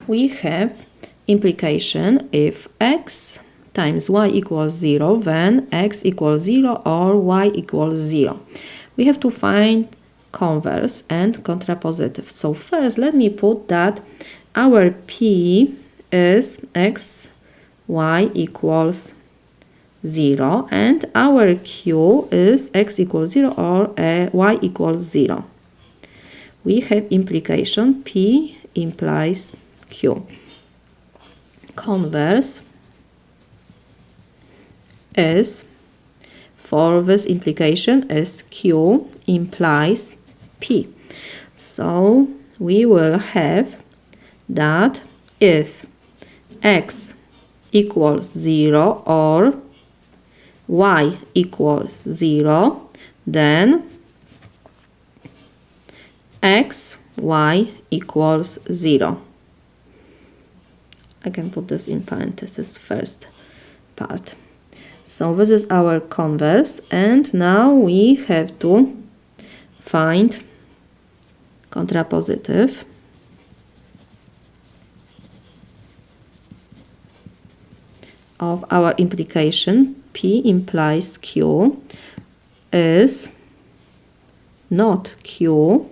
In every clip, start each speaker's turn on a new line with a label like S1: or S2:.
S1: we have implication. If x times y equals 0, then x equals 0 or y equals 0. We have to find converse and contrapositive. So first, let me put that our P is x, y equals 0 and our Q is x equals 0 or y equals 0. We have implication P implies Q. Converse is, for this implication, is Q implies P. So we will have that if x equals 0 or y equals 0, then x, y equals 0. I can put this in parentheses, first part. So this is our converse, and now we have to find contrapositive. Of our implication, P implies Q is not Q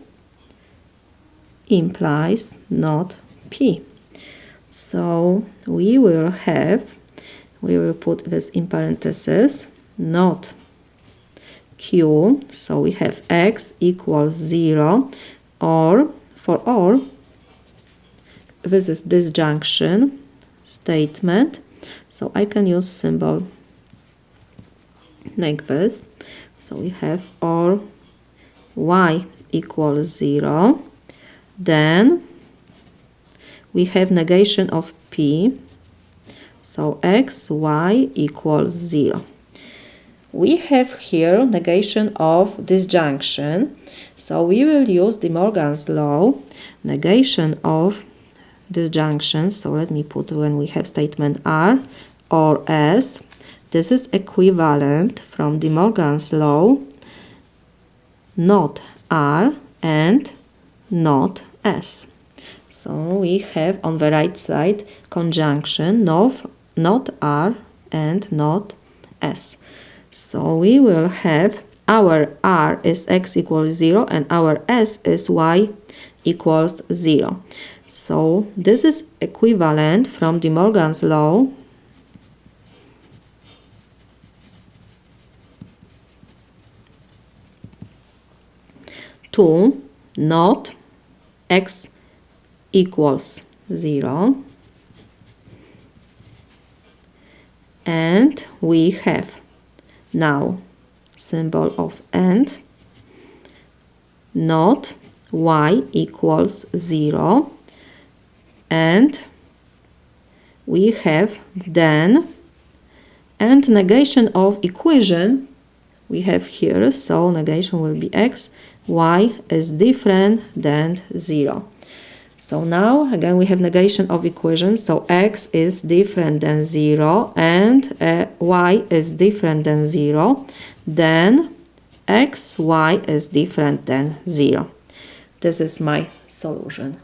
S1: implies not P. So we will put this in parentheses, not Q. So we have x equals 0, or this is disjunction statement. So I can use symbol like this. So we have or y equals 0. Then we have negation of P. So x, y equals 0. We have here negation of disjunction. So we will use De Morgan's law, negation of disjunction. So let me put when we have statement R or S. This is equivalent from De Morgan's law, not R and not S. So we have on the right side conjunction not R and not S. So we will have our R is x equals 0 and our S is y equals 0. So this is equivalent from De Morgan's law to not x equals 0, and we have now symbol of and, not y equals 0, and we have then, and negation of equation we have here. So negation will be x, y is different than 0. So now again we have negation of equation. So x is different than 0 and y is different than 0. Then x, y is different than 0. This is my solution.